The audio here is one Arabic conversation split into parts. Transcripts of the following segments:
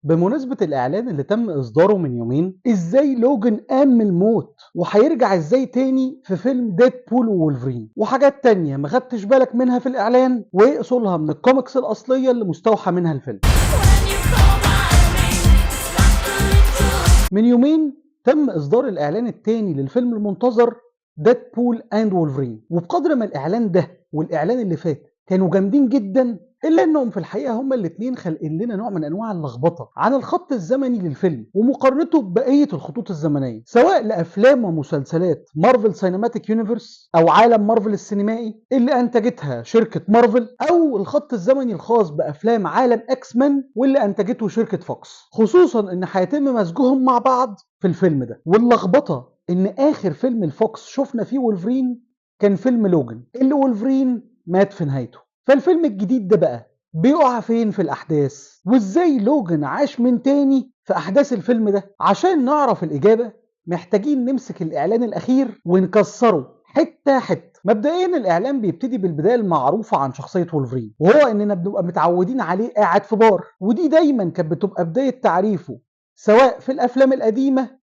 بمناسبة الإعلان اللي تم إصداره من يومين، إزاي لوجان قام من الموت وهيرجع إزاي تاني في فيلم ديدبول وولفرين، وحاجات تانية ما خدتش بالك منها في الإعلان وإيه أصولها من الكوميكس الأصلية اللي مستوحى منها الفيلم. من يومين تم إصدار الإعلان التاني للفيلم المنتظر ديدبول أند وولفرين، وبقدر ما الإعلان ده والإعلان اللي فات كانوا جامدين جدا، إلا إنهم في الحقيقة هما الاتنين خالقين لنا نوع من أنواع اللخبطة عن الخط الزمني للفيلم ومقارنته ببقية الخطوط الزمنية، سواء لأفلام ومسلسلات مارفل سينماتيك يونيفرس أو عالم مارفل السينمائي اللي أنتجتها شركة مارفل، أو الخط الزمني الخاص بأفلام عالم إكس مان واللي أنتجته شركة فوكس، خصوصا إن هيتم مزجهم مع بعض في الفيلم ده. واللخبطة إن آخر فيلم الفوكس شفنا فيه وولفرين كان فيلم لوجان اللي وولفرين مات في نهايته. فالفيلم الجديد ده بقى بيقع فين في الأحداث؟ وإزاي لوجان عاش من تاني في أحداث الفيلم ده؟ عشان نعرف الإجابة محتاجين نمسك الإعلان الأخير ونكسره حتة حتة. مبدئيا الإعلان بيبتدي بالبداية المعروفة عن شخصية وولفرين، وهو إننا بنبقى متعودين عليه قاعد في بار، ودي دايما كانت بتبقى بداية تعريفه سواء في الأفلام القديمة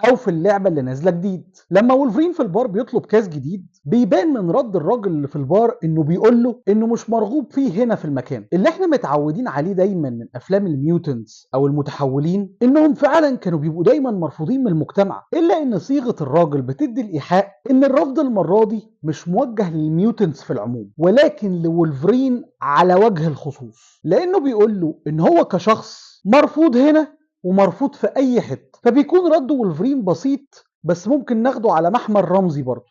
أو في اللعبة اللي نازلة جديد. لما وولفرين في البار بيطلب كاس جديد، بيبان من رد الراجل اللي في البار إنه بيقول له إنه مش مرغوب فيه هنا في المكان اللي إحنا متعودين عليه دايما من أفلام الميوتنتس أو المتحولين، إنهم فعلا كانوا بيبقوا دايما مرفوضين من المجتمع، إلا إن صيغة الراجل بتدي الإيحاء إن الرفض المرة دي مش موجه للميوتنتس في العموم، ولكن لولفرين على وجه الخصوص، لأنه بيقول له إن هو كشخص مرفوض هنا ومرفوض في اي حته. فبيكون رد وولفرين بسيط بس ممكن ناخده على محمل رمزي برضه،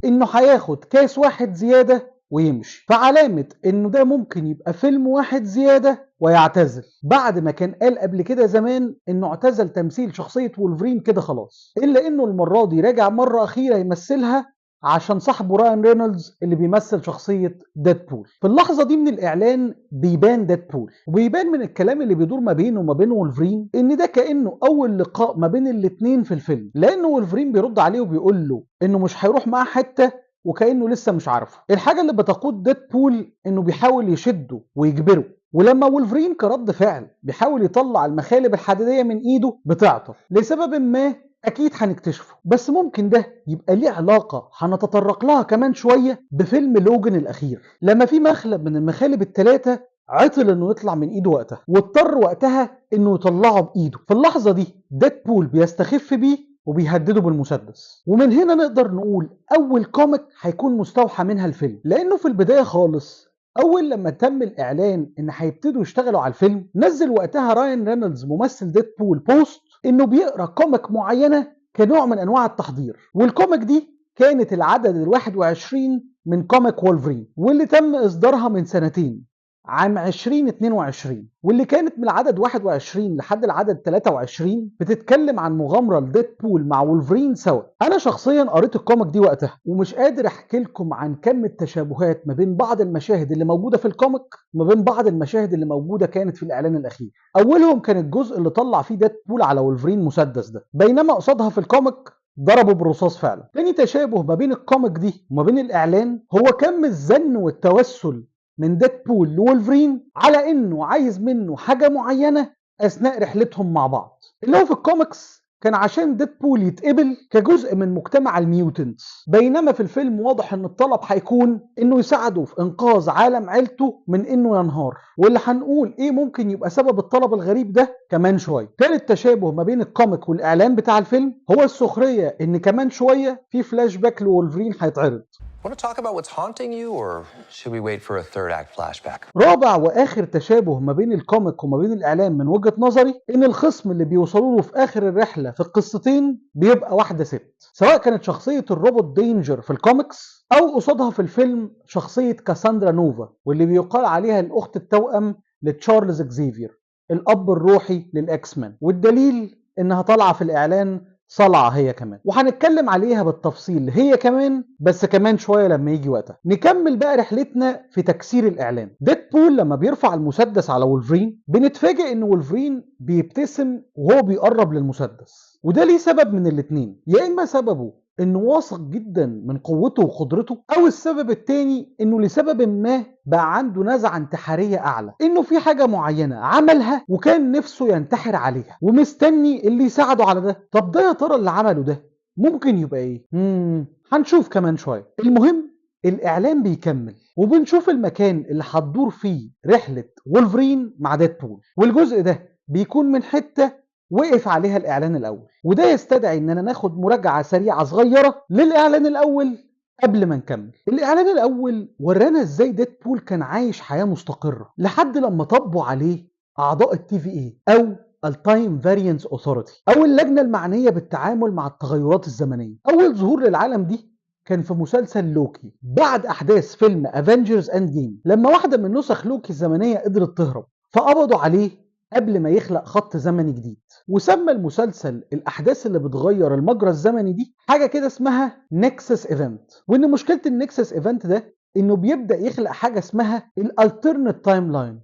انه هياخد كاس واحد زياده ويمشي، فعلامه انه ده ممكن يبقى فيلم واحد زياده ويعتزل، بعد ما كان قال قبل كده زمان انه اعتزل تمثيل شخصيه وولفرين كده خلاص، الا انه المره دي راجع مره اخيره يمثلها عشان صاحبه راين رينولدز اللي بيمثل شخصية ديدبول. في اللحظة دي من الإعلان بيبان ديدبول، وبيبان من الكلام اللي بيدور ما بينه وما بين وولفرين إن ده كأنه أول لقاء ما بين الاتنين في الفيلم، لأنه وولفرين بيرد عليه وبيقول له إنه مش هيروح معاه حتة وكأنه لسه مش عارفه. الحاجة اللي بتقود ديدبول إنه بيحاول يشده ويجبره، ولما وولفرين كرد فعل بيحاول يطلع المخالب الحديدية من إيده بتعطل لسبب ما أكيد هنكتشفه، بس ممكن ده يبقى ليه علاقة هنتطرق لها كمان شوية بفيلم لوجان الأخير، لما في مخلب من المخالب الثلاثة عطل إنه يطلع من إيده وقتها، واضطر وقتها إنه يطلعه بإيده. في اللحظة دي ديدبول بيستخف بيه وبيهدده بالمسدس، ومن هنا نقدر نقول أول كوميك هيكون مستوحى منها الفيلم، لأنه في البداية خالص أول لما تم الإعلان إن هيبتدوا يشتغلوا على الفيلم، نزل وقتها راين رينولدز ممثل ديدبول بوست إنه بيقرأ كوميك معينة كنوع من أنواع التحضير، والكوميك دي كانت العدد ال21 من كوميك وولفرين، واللي تم إصدارها من سنتين عام 2022، واللي كانت من العدد 21 لحد العدد 23 بتتكلم عن مغامرة لديدبول مع وولفرين سوا. أنا شخصيا قريت الكوميك دي وقتها ومش قادر أحكي لكم عن كم التشابهات ما بين بعض المشاهد اللي موجودة في الكوميك وما بين بعض المشاهد اللي موجودة كانت في الإعلان الأخير. أولهم كان الجزء اللي طلع فيه ديدبول على وولفرين مسدس ده، بينما قصادها في الكوميك ضربوا بالرصاص فعلا. تاني تشابه ما بين الكوميك دي وما بين الإعلان هو كم الزن والتوسل من ديدبول لولفرين على انه عايز منه حاجه معينه اثناء رحلتهم مع بعض، اللي هو في الكوميكس كان عشان ديدبول يتقبل كجزء من مجتمع الميوتنتس، بينما في الفيلم واضح ان الطلب هيكون انه يساعده في انقاذ عالم عيلته من انه ينهار، واللي هنقول ايه ممكن يبقى سبب الطلب الغريب ده كمان شويه. ثالث تشابه ما بين الكوميك والاعلان بتاع الفيلم هو السخريه ان كمان شويه في فلاش باك لولفرين هيتعرض. Want to talk about what's haunting you, or should we wait for a third act flashback? رابع واخر تشابه ما بين الكوميك وما بين الاعلان من وجهة نظري ان الخصم اللي بيوصلوا له في اخر الرحلة في القصتين بيبقى واحدة ست، سواء كانت شخصية الروبوت دينجر في الكوميكس او قصادها في الفيلم شخصية كاساندرا نوفا، واللي بيقال عليها الاخت التوأم لتشارلز اكزيفير الاب الروحي للاكس مان، والدليل انها طالعة في الاعلان صلعة هي كمان، وهنتكلم عليها بالتفصيل هي كمان بس كمان شوية لما يجي وقتها. نكمل بقى رحلتنا في تكسير الإعلان. ديدبول لما بيرفع المسدس على وولفرين بنتفاجئ إن وولفرين بيبتسم وهو بيقرب للمسدس، وده ليه سبب من الاتنين، يا إما سببه انه واثق جدا من قوته وقدرته، او السبب التاني انه لسبب ما بقى عنده نزعة انتحارية اعلى، انه في حاجة معينة عملها وكان نفسه ينتحر عليها ومستني اللي يساعده على ده. طب ده يا ترى اللي عمله ده ممكن يبقى ايه؟ هنشوف كمان شوية. المهم الإعلان بيكمل وبنشوف المكان اللي هتدور فيه رحلة وولفرين مع ديدبول، والجزء ده بيكون من حتة وقف عليها الإعلان الأول، وده يستدعي إننا ناخد مراجعة سريعة صغيرة للإعلان الأول قبل ما نكمل. الإعلان الأول ورانا إزاي ديدبول كان عايش حياة مستقرة لحد لما طبوا عليه أعضاء TVA أو التايم فاريانس اوثورتي، او اللجنه المعنيه بالتعامل مع التغيرات الزمنيه. اول ظهور للعالم دي كان في مسلسل لوكي بعد احداث فيلم افنجرز اند جيم، لما واحده من نسخ لوكي الزمنيه قدرت تهرب فقبضوا عليه قبل ما يخلق خط زمني جديد. وسمى المسلسل الاحداث اللي بتغير المجرى الزمني دي حاجه كده اسمها نكسس ايفنت. وان مشكله النكسس ايفنت ده انه بيبدا يخلق حاجه اسمها الالترنت تايم لاين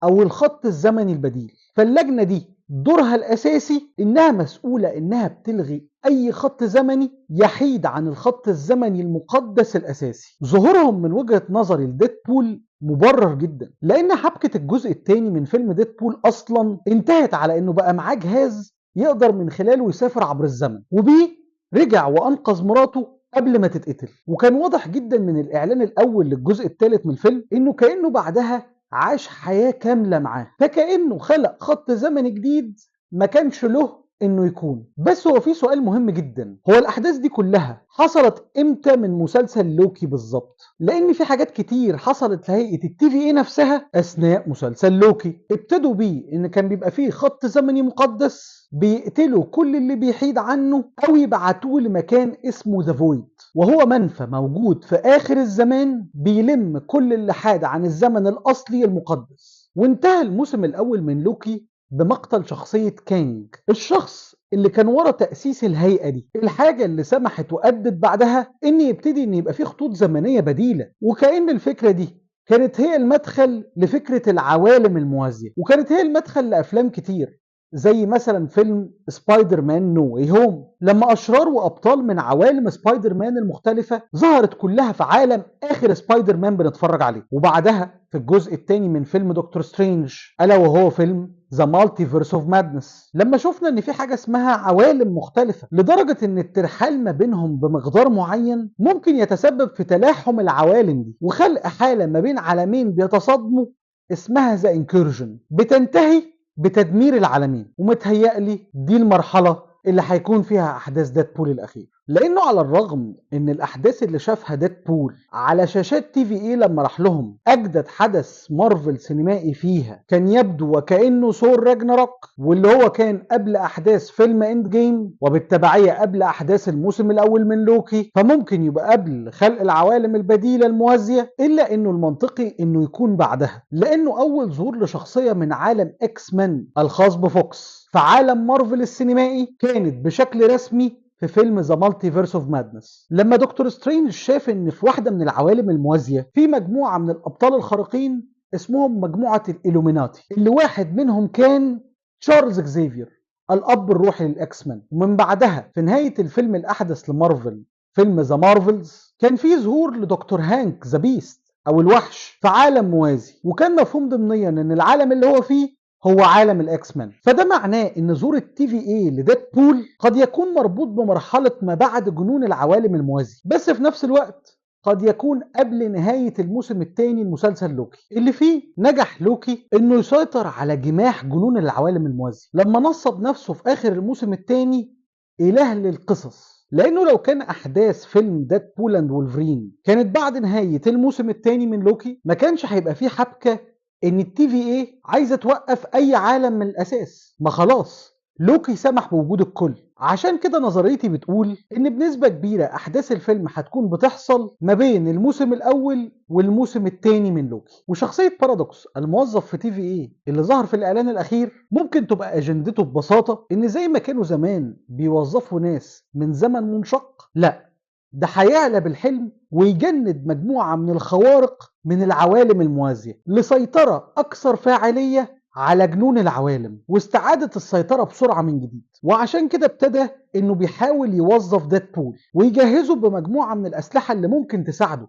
او الخط الزمني البديل. فاللجنه دي دورها الأساسي إنها مسؤولة إنها بتلغي أي خط زمني يحيد عن الخط الزمني المقدس الأساسي. ظهورهم من وجهة نظري لديدبول مبرر جدا، لأن حبكة الجزء الثاني من فيلم ديدبول أصلا انتهت على إنه بقى معاه جهاز يقدر من خلاله يسافر عبر الزمن، وبيه رجع وأنقذ مراته قبل ما تتقتل. وكان واضح جدا من الإعلان الأول للجزء الثالث من الفيلم إنه كأنه بعدها عاش حياة كاملة معاه، فكأنه خلق خط زمني جديد ما كانش له انه يكون. بس هو في سؤال مهم جدا، هو الاحداث دي كلها حصلت امتى من مسلسل لوكي بالظبط؟ لان في حاجات كتير حصلت لهيئة TVA نفسها اثناء مسلسل لوكي. ابتدوا بيه ان كان بيبقى فيه خط زمني مقدس بيقتلوا كل اللي بيحيد عنه او يبعتوه لمكان اسمه ذا فويد، وهو منفى موجود في اخر الزمان بيلم كل اللي حاد عن الزمن الاصلي المقدس. وانتهى الموسم الاول من لوكي بمقتل شخصية كانج، الشخص اللي كان ورا تأسيس الهيئة دي، الحاجة اللي سمحت وأدت بعدها ان يبتدي ان يبقى فيه خطوط زمنية بديلة. وكأن الفكرة دي كانت هي المدخل لفكرة العوالم الموازية، وكانت هي المدخل لأفلام كتير زي مثلا فيلم سبايدر مان نو واي هوم، لما اشرار وابطال من عوالم سبايدر مان المختلفه ظهرت كلها في عالم اخر سبايدر مان بنتفرج عليه. وبعدها في الجزء الثاني من فيلم دكتور سترينج، الا وهو فيلم ذا مالتيفيرس اوف مادنس، لما شفنا ان في حاجه اسمها عوالم مختلفه لدرجه ان الترحال ما بينهم بمقدار معين ممكن يتسبب في تلاحم العوالم دي وخلق حاله ما بين عالمين بيتصادموا اسمها ذا انكيرجن، بتنتهي بتدمير العالمين. ومتهيألي دي المرحلة اللي هيكون فيها أحداث ديدبول الأخير، لأنه على الرغم إن الأحداث اللي شافها ديدبول على شاشات TVA لما راح لهم أجدد حدث مارفل سينمائي فيها كان يبدو وكأنه ثور راجناروك، واللي هو كان قبل أحداث فيلم إند جيم وبالتبعية قبل أحداث الموسم الأول من لوكي، فممكن يبقى قبل خلق العوالم البديلة الموازية، إلا إنه المنطقي إنه يكون بعدها، لأنه أول ظهور لشخصية من عالم إكس مان الخاص بفوكس في عالم مارفل السينمائي كانت بشكل رسمي في فيلم ذا مالتيفيرس اوف مادنس، لما دكتور سترينج شاف ان في واحده من العوالم الموازيه في مجموعه من الابطال الخارقين اسمهم مجموعه الإلوميناتي، اللي واحد منهم كان تشارلز اكزيفير الاب الروحي للاكس مان. ومن بعدها في نهايه الفيلم الاحدث لمارفل فيلم ذا مارفلز كان في ظهور لدكتور هانك ذا بيست او الوحش في عالم موازي، وكان مفهوم ضمنيا ان العالم اللي هو فيه هو عالم الاكس مان. فده معناه ان ظهور TVA لديدبول قد يكون مربوط بمرحله ما بعد جنون العوالم الموازي، بس في نفس الوقت قد يكون قبل نهايه الموسم الثاني لمسلسل لوكي، اللي فيه نجح لوكي انه يسيطر على جماح جنون العوالم الموازي لما نصب نفسه في اخر الموسم الثاني اله للقصص. لانه لو كان احداث فيلم ديدبول اند وولفرين كانت بعد نهايه الموسم الثاني من لوكي ما كانش هيبقى فيه حبكه ان TVA عايزه توقف اي عالم من الاساس، ما خلاص لوكي سمح بوجود الكل. عشان كده نظريتي بتقول ان بنسبه كبيره احداث الفيلم هتكون بتحصل ما بين الموسم الاول والموسم الثاني من لوكي. وشخصيه بارادوكس الموظف في TVA اللي ظهر في الاعلان الاخير ممكن تبقى اجندته ببساطه ان زي ما كانوا زمان بيوظفوا ناس من زمن منشق، لا ده هيعلى بالحلم ويجند مجموعة من الخوارق من العوالم الموازية لسيطرة أكثر فاعلية على جنون العوالم واستعادة السيطرة بسرعة من جديد. وعشان كده ابتدى انه بيحاول يوظف ديدبول ويجهزه بمجموعة من الأسلحة اللي ممكن تساعده.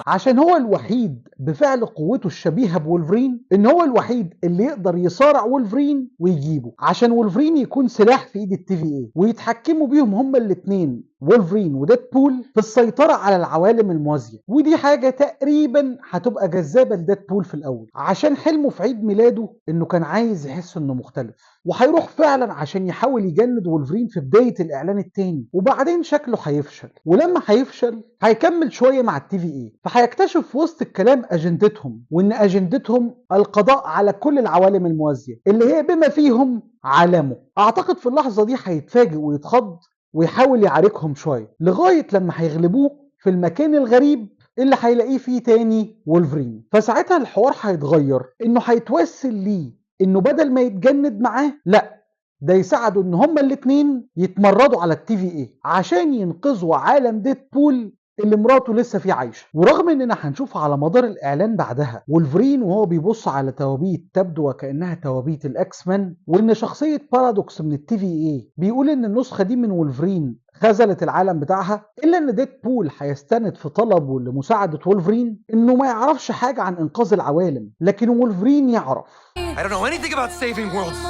عشان هو الوحيد بفعل قوته الشبيهة بولفرين، ان هو الوحيد اللي يقدر يصارع وولفرين ويجيبه، عشان وولفرين يكون سلاح في ايد الTVA ويتحكموا بيهم هما الاتنين وولفرين وديدبول في السيطرة على العوالم الموازية. ودي حاجة تقريبا هتبقى جذابة لديدبول في الأول، عشان حلمه في عيد ميلاده إنه كان عايز يحس إنه مختلف، وهيروح فعلا عشان يحاول يجند وولفرين في بداية الإعلان التاني. وبعدين شكله هيفشل، ولما هيفشل هيكمل شوية مع الTVA، فهيكتشف في وسط الكلام أجندتهم، وإن أجندتهم القضاء على كل العوالم الموازية اللي هي بما فيهم عالمه. أعتقد في اللحظة دي هيتفاجئ ويتخض ويحاول يعاركهم شوية لغاية لما هيغلبوه في المكان الغريب اللي هيلاقيه فيه تاني وولفرين. فساعتها الحوار هيتغير، انه هيتوسل ليه انه بدل ما يتجند معاه، لا ده يساعده ان هما الاتنين يتمردوا على الTVA عشان ينقذوا عالم ديدبول اللي مراته لسه فيه عايشه. ورغم اننا هنشوف على مدار الاعلان بعدها وولفرين وهو بيبص على توابيت تبدو وكانها توابيت الاكس مان، وان شخصيه بارادوكس من الTVA بيقول ان النسخه دي من وولفرين خذلت العالم بتاعها، الا ان ديدبول هيستند في طلبه لمساعده وولفرين انه ما يعرفش حاجه عن انقاذ العوالم، لكن وولفرين يعرف. I don't know anything about saving worlds,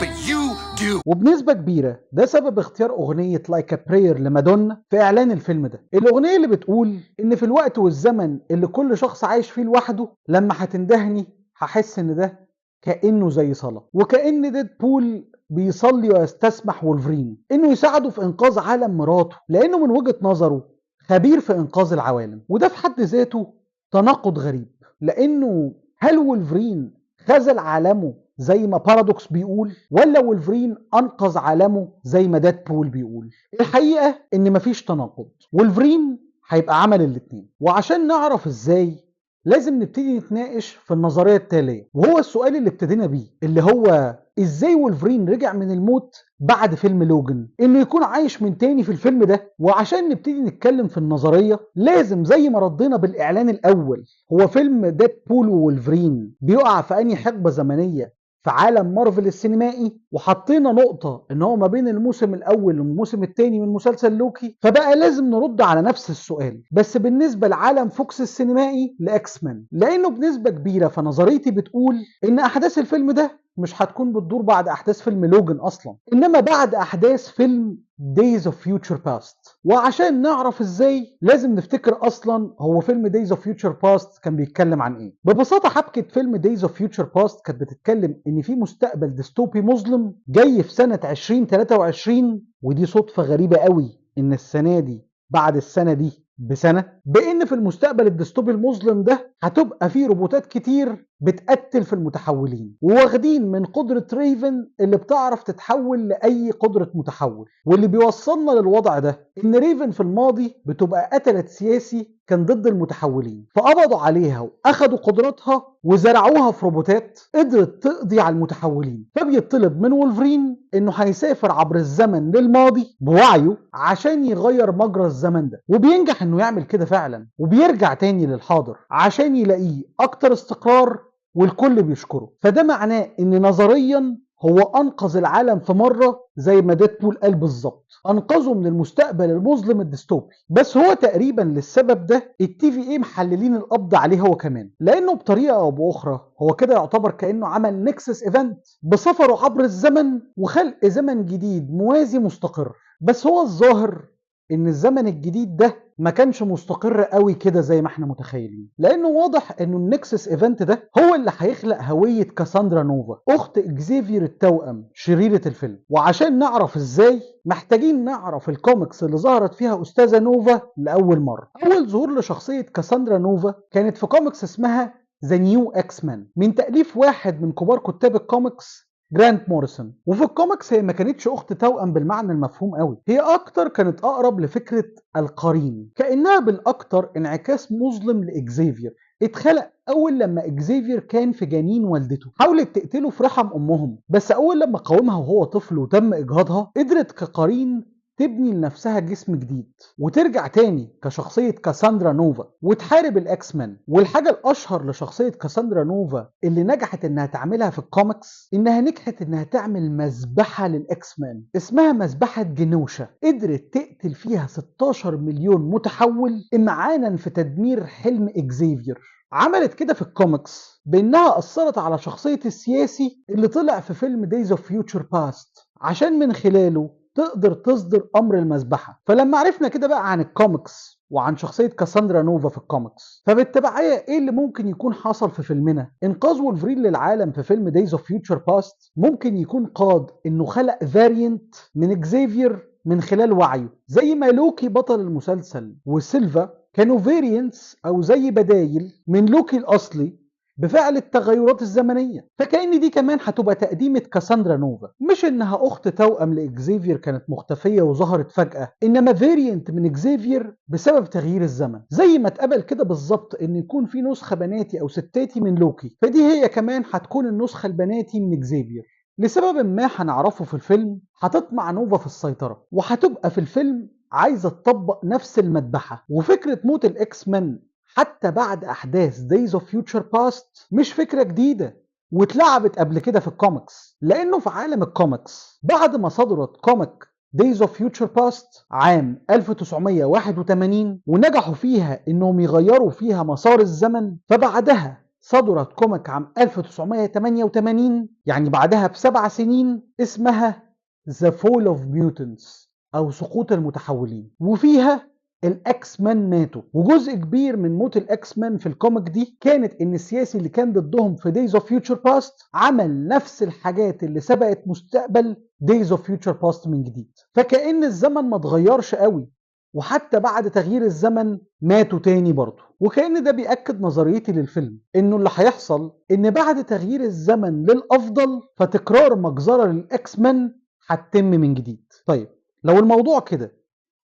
but you do. وبنسبة كبيرة ده سبب اختيار أغنية Like a Prayer لمادونا في إعلان الفيلم ده. الأغنية اللي بتقول إن في الوقت والزمن اللي كل شخص عايش فيه لوحده، لما هتندهني هحس إن ده كأنه زي صلاة، وكأن ديدبول بيصلي ويستسمح وولفرين إنه يساعده في إنقاذ عالم مراته، لأنه من وجهة نظره خبير في إنقاذ العوالم. وده في حد ذاته تناقض غريب، لأنه هل وولفرين خذل عالمه زي ما بارادوكس بيقول، ولا وولفرين أنقذ عالمه زي ما ديدبول بيقول؟ الحقيقة إن مفيش تناقض، وولفرين هيبقى عمل الاتنين. وعشان نعرف إزاي لازم نبتدي نتناقش في النظرية التالية، وهو السؤال اللي ابتدينا بيه، اللي هو إزاي وولفرين رجع من الموت بعد فيلم لوجن، إنه يكون عايش من تاني في الفيلم ده. وعشان نبتدي نتكلم في النظرية لازم زي ما ردينا بالإعلان الأول، هو فيلم ديدبول وولفرين بيقع في أنهي حقبة زمنية في عالم مارفل السينمائي، وحطينا نقطة ان هو ما بين الموسم الاول والموسم الثاني من مسلسل لوكي، فبقى لازم نرد على نفس السؤال بس بالنسبة لعالم فوكس السينمائي لإكس مان، لانه بنسبة كبيرة فنظريتي بتقول ان احداث الفيلم ده مش هتكون بتدور بعد احداث فيلم لوجن اصلا، انما بعد احداث فيلم Days of Future Past. وعشان نعرف ازاي لازم نفتكر اصلا هو فيلم Days of Future Past كان بيتكلم عن ايه. ببساطة حبكة فيلم Days of Future Past كانت بتتكلم ان في مستقبل ديستوبي مظلم جاي في سنة 2023، ودي صدفة غريبة قوي ان السنة دي بعد السنة دي بسنة، بان في المستقبل الديستوبي المظلم ده هتبقى فيه روبوتات كتير بتقتل في المتحولين، وواخدين من قدرة ريفن اللي بتعرف تتحول لأي قدرة متحول. واللي بيوصلنا للوضع ده إن ريفن في الماضي بتبقى قتلت سياسي كان ضد المتحولين، فقبضوا عليها وأخدوا قدرتها وزرعوها في روبوتات قدرت تقضي على المتحولين. فبيطلب من وولفرين إنه هيسافر عبر الزمن للماضي بوعيه عشان يغير مجرى الزمن ده، وبينجح إنه يعمل كده فعلا، وبيرجع تاني للحاضر عشان يلاقيه أكتر استقرار والكل بيشكره. فده معناه ان نظريا هو انقذ العالم في مرة زي ما ديدبول قال بالظبط، انقذه من المستقبل المظلم الديستوبي. بس هو تقريبا للسبب ده الTVA محللين القبض عليه هو كمان، لانه بطريقة او باخرى هو كده يعتبر كأنه عمل نكسس ايفنت بسفره عبر الزمن وخلق زمن جديد موازي مستقر. بس هو الظاهر ان الزمن الجديد ده ما كانش مستقر قوي كده زي ما احنا متخيلين، لانه واضح انه النكسس ايفنت ده هو اللي هيخلق هوية كاساندرا نوفا اخت اكزيفير التوأم شريرة الفيلم. وعشان نعرف ازاي محتاجين نعرف الكوميكس اللي ظهرت فيها استاذة نوفا لاول مرة. اول ظهور لشخصية كاساندرا نوفا كانت في كوميكس اسمها ذا نيو اكس مان من تأليف واحد من كبار كتاب الكوميكس جرانت موريسون. وفي الكوميكس هي ما كانتش اخت توأم بالمعنى المفهوم قوي، هي اكتر كانت اقرب لفكرة القرين، كأنها بالاكتر انعكاس مظلم لاكزيفير اتخلق اول لما اكزيفير كان في جنين والدته، حاولت تقتله في رحم امهم، بس اول لما قاومها وهو طفل وتم اجهاضها قدرت كقرين تبني لنفسها جسم جديد وترجع تاني كشخصية كاساندرا نوفا وتحارب الاكس مان. والحاجة الاشهر لشخصية كاساندرا نوفا اللي نجحت انها تعملها في الكوميكس انها نجحت انها تعمل مذبحة للاكس مان اسمها مذبحة جنوشا، قدرت تقتل فيها 16 مليون متحول امعانا في تدمير حلم اكزيفير. عملت كده في الكوميكس بانها اثرت على شخصية السياسي اللي طلع في فيلم Days of Future Past عشان من خلاله تقدر تصدر امر المذبحة. فلما عرفنا كده بقى عن الكوميكس وعن شخصية كاساندرا نوفا في الكوميكس، فبالتبعية ايه اللي ممكن يكون حصل في فيلمنا؟ انقاذ وولفرين للعالم في فيلم Days of Future Past ممكن يكون قاد انه خلق فاريانت من اكزيفير من خلال وعيه، زي ما لوكي بطل المسلسل وسيلفا كانوا فاريانتس او زي بدايل من لوكي الاصلي بفعل التغيرات الزمنية. فكأن دي كمان هتبقى تقديمة كاساندرا نوفا، مش انها اخت توأم لاكزيفير كانت مختفية وظهرت فجأة، انما فاريانت من اكزيفير بسبب تغيير الزمن. زي ما اتقبل كده بالظبط ان يكون في نسخة بناتي او ستاتي من لوكي، فدي هي كمان هتكون النسخة البناتي من اكزيفير. لسبب ما هنعرفه في الفيلم هتطمع نوفا في السيطرة وهتبقى في الفيلم عايزة تطبق نفس المذبحة. وفكرة موت الاكس مان حتى بعد احداث Days of Future Past مش فكرة جديدة واتلعبت قبل كده في الكوميكس، لانه في عالم الكوميكس بعد ما صدرت كوميك Days of Future Past عام 1981 ونجحوا فيها انهم يغيروا فيها مسار الزمن، فبعدها صدرت كوميك عام 1988 يعني بعدها ب7 سنين اسمها The Fall of Mutants او سقوط المتحولين، وفيها الاكس مان ماتوا. وجزء كبير من موت الاكس مان في الكوميك دي كانت ان السياسي اللي كان ضدهم في Days of Future Past عمل نفس الحاجات اللي سبقت مستقبل Days of Future Past من جديد. فكأن الزمن ما اتغيرش قوي، وحتى بعد تغيير الزمن ماتوا تاني برضه. وكأن ده بيأكد نظريتي للفيلم انه اللي هيحصل ان بعد تغيير الزمن للافضل فتكرار مجزرة للاكس مان هتتم من جديد. طيب لو الموضوع كده،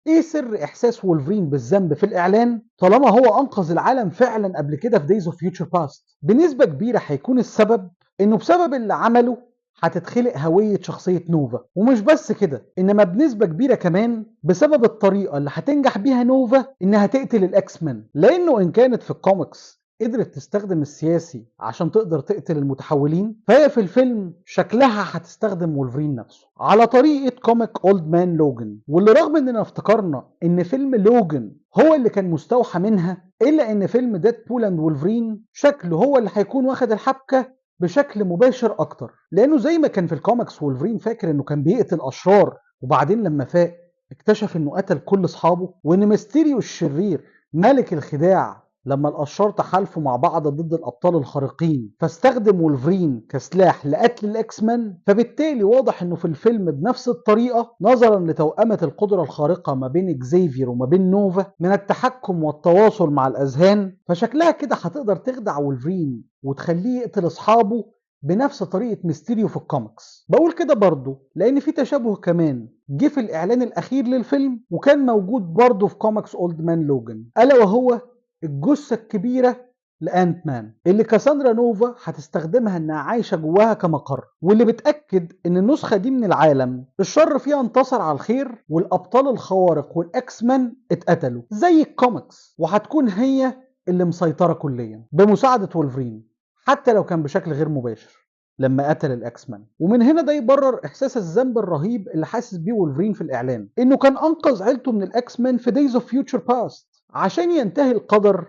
ايه سر احساس وولفرين بالذنب في الاعلان طالما هو انقذ العالم فعلا قبل كده في Days of Future Past؟ بنسبة كبيرة هيكون السبب انه بسبب اللي عمله هتتخلق هوية شخصية نوفا، ومش بس كده انما بنسبة كبيرة كمان بسبب الطريقة اللي هتنجح بيها نوفا انها تقتل الاكس مان. لانه ان كانت في الكوميكس قدرت تستخدم السياسي عشان تقدر تقتل المتحولين، فهي في الفيلم شكلها هتستخدم وولفرين نفسه على طريقة كوميك اولد مان لوجن. واللي رغم اننا افتكرنا ان فيلم لوجن هو اللي كان مستوحى منها، الا ان فيلم ديدبول اند وولفرين شكله هو اللي هيكون واخد الحبكة بشكل مباشر اكتر. لانه زي ما كان في الكوميكس وولفرين فاكر انه كان بيقتل اشرار، وبعدين لما فاق اكتشف انه قتل كل اصحابه، وان ميستيريو الشرير ملك الخداع لما الاشرار تحالفوا مع بعض ضد الابطال الخارقين فاستخدم وولفرين كسلاح لقتل الاكس مان. فبالتالي واضح انه في الفيلم بنفس الطريقه نظرا لتوأمة القدره الخارقه ما بين اكزيفير وما بين نوفا من التحكم والتواصل مع الاذهان، فشكلها كده هتقدر تخدع وولفرين وتخليه يقتل اصحابه بنفس طريقة ميستيريو في الكوميكس. بقول كده برضو لان في تشابه كمان جه في الاعلان الاخير للفيلم وكان موجود برضو في كوميكس اولد مان لوجن، الا وهو الجثة الكبيرة لأنت مان اللي كاساندرا نوفا هتستخدمها انها عايشة جواها كمقر، واللي بتأكد ان النسخة دي من العالم الشر فيها انتصر على الخير والابطال الخوارق والاكس مان اتقتلوا زي الكوميكس، وهتكون هي اللي مسيطرة كليا بمساعدة وولفرين حتى لو كان بشكل غير مباشر لما قتل الاكس مان. ومن هنا ده يبرر احساس الذنب الرهيب اللي حاسس بيه وولفرين في الاعلان انه كان انقذ عيلته من الاكس مان في Days of Future Past عشان ينتهي القدر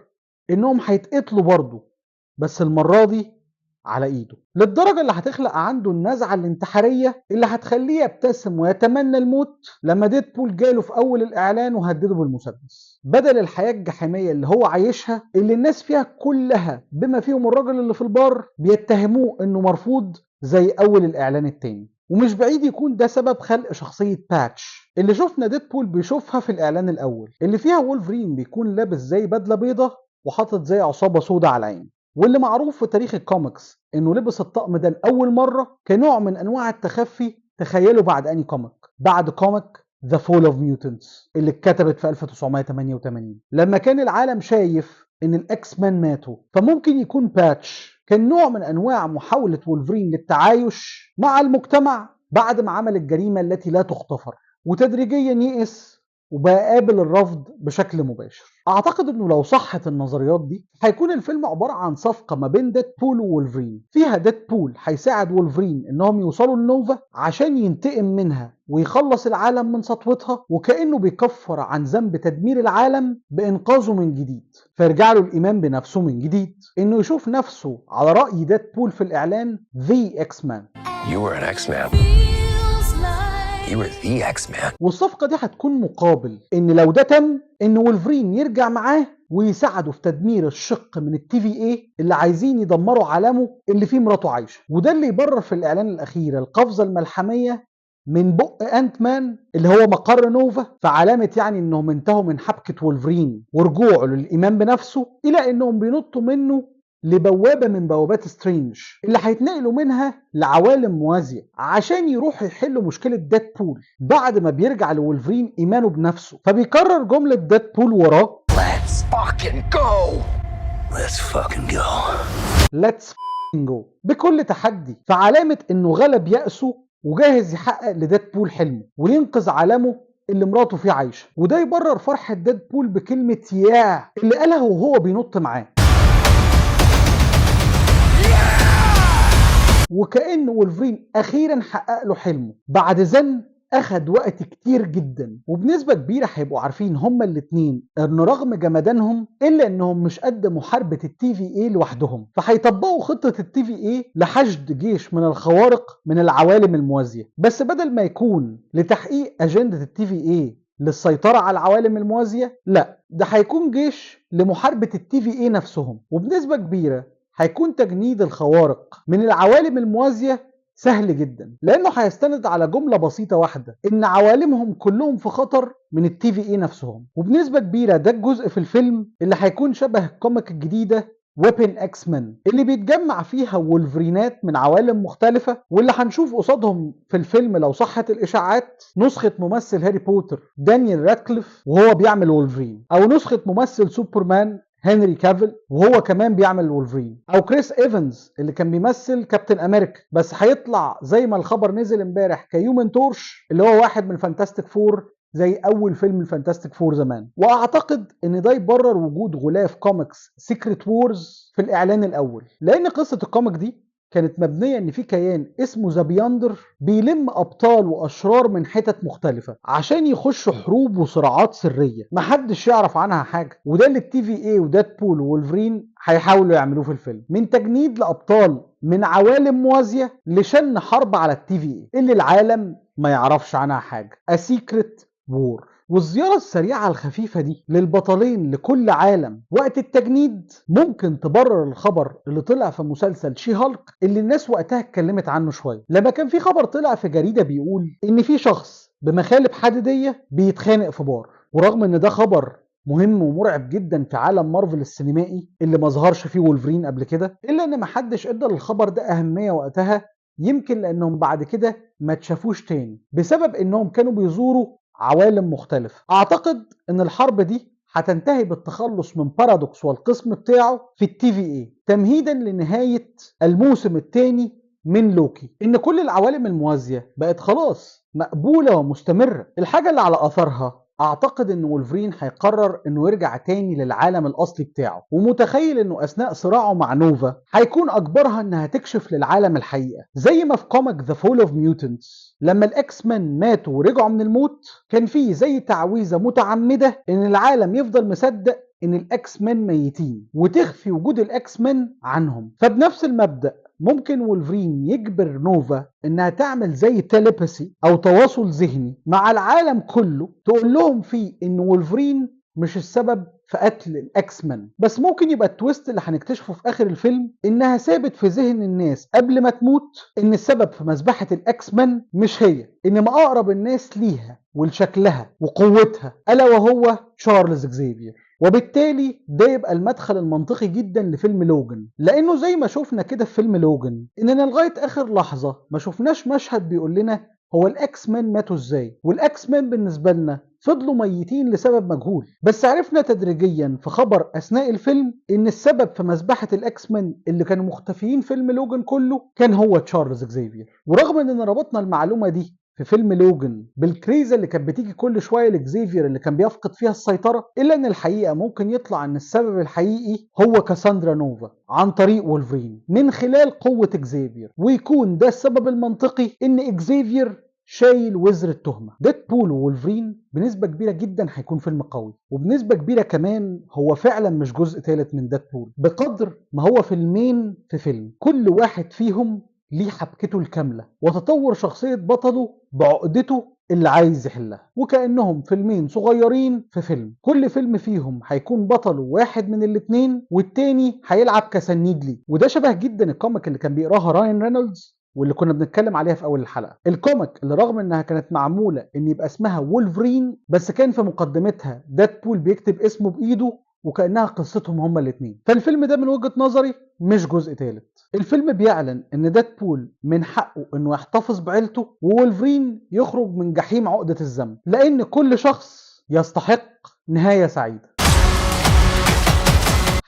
انهم هيتقتلوا برضه، بس المرة دي على ايده، للدرجة اللي هتخلق عنده النزعة الانتحارية اللي هتخليه يبتسم ويتمنى الموت لما ديدبول جاله في اول الاعلان وهدده بالمسدس، بدل الحياة الجحيمية اللي هو عايشها اللي الناس فيها كلها بما فيهم الراجل اللي في البار بيتهموه انه مرفوض زي اول الاعلان التاني. ومش بعيد يكون ده سبب خلق شخصية باتش اللي شفنا ديدبول بيشوفها في الاعلان الاول، اللي فيها وولفرين بيكون لابس زي بدلة بيضة وحاطط زي عصابة سودة على العين، واللي معروف في تاريخ الكوميكس انه لبس الطقم ده لاول مرة كنوع من انواع التخفي. تخيلوا بعد اني كوميك؟ بعد كوميك The Fall of Mutants اللي اتكتبت في 1988 لما كان العالم شايف ان الاكس مان ماتوا. فممكن يكون باتش كان نوع من انواع محاولة وولفرين للتعايش مع المجتمع بعد ما عمل الجريمة التي لا تغتفر. وتدريجيا يئس وبقى قابل الرفض بشكل مباشر. اعتقد انه لو صحت النظريات دي هيكون الفيلم عبارة عن صفقة ما بين ديدبول وولفرين، فيها ديدبول هيساعد وولفرين انهم يوصلوا لنوفا عشان ينتقم منها ويخلص العالم من سطوتها، وكأنه بيكفر عن ذنب تدمير العالم بإنقاذه من جديد، فيرجع له الإيمان بنفسه من جديد، إنه يشوف نفسه على رأي ديدبول في الإعلان The X-Man. You were an X-Man. You were the X-Man. والصفقة دي هتكون مقابل إن لو ده تم إن وولفرين يرجع معاه ويساعده في تدمير الشق من TVA اللي عايزين يدمروا عالمه اللي فيه مراته عايشة. وده اللي يبرر في الإعلان الأخير القفزة الملحمية من بق أنت مان اللي هو مقر نوفا، فعلامة يعني إنهم انتهوا من حبكة وولفرين ورجوعه للإيمان بنفسه، إلى إنهم بينطوا منه لبوابة من بوابات سترينج اللي هيتنقلوا منها لعوالم موازية عشان يروحوا يحلوا مشكلة ديدبول بعد ما بيرجع لولفرين إيمانه بنفسه، فبيكرر جملة ديدبول وراه Let's fucking go. Let's fucking go. Let's fucking go بكل تحدي، فعلامة إنه غلب يأسه وجاهز يحقق لديدبول حلمه وينقذ عالمه اللي مراته فيه عايشة. وده يبرر فرحة ديدبول بكلمة ياه اللي قالها وهو بينط معاه، وكأن وولفرين أخيرا حقق له حلمه بعد زن أخد وقت كتير جدا. وبنسبة كبيرة هيبقوا عارفين هما الاتنين إن رغم جمدانهم إلا إنهم مش قد محاربة TVA لوحدهم، فهيطبقوا خطة TVA لحشد جيش من الخوارق من العوالم الموازية، بس بدل ما يكون لتحقيق أجندة TVA للسيطرة على العوالم الموازية، لا ده هيكون جيش لمحاربة TVA نفسهم. وبنسبة كبيرة هيكون تجنيد الخوارق من العوالم الموازية سهل جدا، لأنه هيستند على جملة بسيطة واحدة إن عوالمهم كلهم في خطر من TVA نفسهم. وبنسبة كبيرة ده الجزء في الفيلم اللي هيكون شبه الكوميك الجديدة ويبن X-Men اللي بيتجمع فيها وولفرينات من عوالم مختلفة، واللي هنشوف قصادهم في الفيلم لو صحت الإشاعات نسخة ممثل هاري بوتر دانيال رادكليف وهو بيعمل وولفرين، أو نسخة ممثل سوبرمان هنري كافيل وهو كمان بيعمل وولفرين، او كريس ايفنز اللي كان بيمثل كابتن امريكا بس هيطلع زي ما الخبر نزل امبارح كهيومن تورش اللي هو واحد من فانتاستيك فور زي اول فيلم الفانتاستيك فور زمان. واعتقد ان ده يبرر وجود غلاف كوميكس سيكريت وورز في الاعلان الاول، لان قصة الكوميك دي كانت مبنية ان في كيان اسمه ذا بياندر بيلم ابطال واشرار من حتت مختلفة عشان يخشوا حروب وصراعات سرية محدش يعرف عنها حاجة. وده اللي TVA وديدبول وولفرين هيحاولوا يعملوه في الفيلم، من تجنيد لابطال من عوالم موازية لشن حرب على TVA اللي العالم ما يعرفش عنها حاجة، A Secret War. والزيارة السريعة الخفيفة دي للبطلين لكل عالم وقت التجنيد ممكن تبرر الخبر اللي طلع في مسلسل شي هالك اللي الناس وقتها اتكلمت عنه شوية، لما كان في خبر طلع في جريدة بيقول ان في شخص بمخالب حديدية بيتخانق في بار. ورغم ان ده خبر مهم ومرعب جدا في عالم مارفل السينمائي اللي ما ظهرش فيه وولفرين قبل كده، الا ان محدش ادى للخبر ده اهمية وقتها، يمكن لانهم بعد كده ما تشافوش تاني بسبب انهم كانوا بيزوروا عوالم مختلفة. اعتقد ان الحرب دي هتنتهي بالتخلص من بارادوكس والقسم بتاعه في TVA تمهيدا لنهاية الموسم الثاني من لوكي، ان كل العوالم الموازية بقت خلاص مقبولة ومستمرة. الحاجة اللي على اثرها اعتقد ان وولفرين هيقرر انه يرجع تاني للعالم الاصلي بتاعه، ومتخيل انه اثناء صراعه مع نوفا هيكون اجبرها انها تكشف للعالم الحقيقة، زي ما في كوميك ذا فول اوف ميوتنتس لما الاكس مان ماتوا ورجعوا من الموت كان فيه زي تعويذة متعمدة ان العالم يفضل مصدق ان الاكس مان ميتين وتخفي وجود الاكس مان عنهم. فبنفس المبدأ ممكن وولفرين يجبر نوفا انها تعمل زي تيليباثي او تواصل ذهني مع العالم كله، تقول لهم فيه ان وولفرين مش السبب في قتل الاكس مان، بس ممكن يبقى التويست اللي هنكتشفه في اخر الفيلم انها ثابت في ذهن الناس قبل ما تموت ان السبب في مذبحة الاكس مان مش هي، انما اقرب الناس ليها ولشكلها وقوتها الا وهو تشارلز اكزيفير. وبالتالي ده يبقى المدخل المنطقي جدا لفيلم لوجن، لانه زي ما شفنا كده في فيلم لوجن اننا لغاية اخر لحظة ما شفناش مشهد بيقول لنا هو الاكس مان ماتوا ازاي، والاكس مان بالنسبة لنا فضلوا ميتين لسبب مجهول، بس عرفنا تدريجيا في خبر اثناء الفيلم ان السبب في مذبحة الاكس مان اللي كانوا مختفيين فيلم لوجن كله كان هو تشارلز اكزيفير. ورغم اننا ربطنا المعلومة دي في فيلم لوجن بالكريزة اللي كانت بتيجي كل شوية لإكزيفير اللي كان بيفقد فيها السيطرة، إلا إن الحقيقة ممكن يطلع إن السبب الحقيقي هو كاساندرا نوفا عن طريق وولفرين من خلال قوة إكزيفير، ويكون ده السبب المنطقي إن إكزيفير شايل وزر التهمة. ديدبول وولفرين بنسبة كبيرة جدا هيكون فيلم قوي، وبنسبة كبيرة كمان هو فعلا مش جزء ثالث من ديدبول بقدر ما هو فيلمين في فيلم، كل واحد فيهم ليه حبكته الكاملة وتطور شخصية بطله بعقدته اللي عايز يحلها، وكأنهم فيلمين صغيرين في فيلم. كل فيلم فيهم هيكون بطله واحد من الاتنين والتاني هيلعب كسنيد ليه، وده شبه جدا الكوميك اللي كان بيقراها راين رينولدز واللي كنا بنتكلم عليها في اول الحلقه. الكوميك اللي رغم انها كانت معموله ان يبقى اسمها وولفرين، بس كان في مقدمتها ديدبول بيكتب اسمه بايده وكانها قصتهم هما الاثنين. فالفيلم ده من وجهه نظري مش جزء ثالث. الفيلم بيعلن ان ديدبول من حقه انه يحتفظ بعيلته، وولفرين يخرج من جحيم عقده الذنب، لان كل شخص يستحق نهايه سعيده.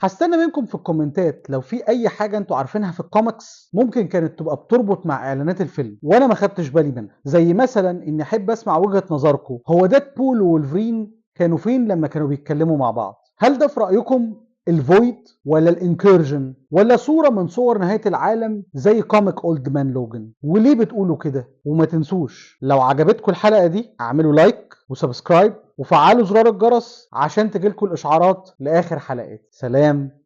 هستنى منكم في الكومنتات لو في اي حاجه انتوا عارفينها في الكوميكس ممكن كانت تبقى بتربط مع اعلانات الفيلم وانا ما خدتش بالي منها، زي مثلا اني احب اسمع وجهه نظركم، هو ديدبول وولفرين كانوا فين لما كانوا بيتكلموا مع بعض؟ هل ده في رايكم الفويد ولا الانكيرجن ولا صوره من صور نهايه العالم زي كوميك اولد مان لوجن؟ وليه بتقولوا كده؟ وما تنسوش لو عجبتكم الحلقه دي اعملوا لايك وسبسكرايب وفعلوا زرار الجرس عشان تجيلكم الاشعارات لاخر حلقات. سلام.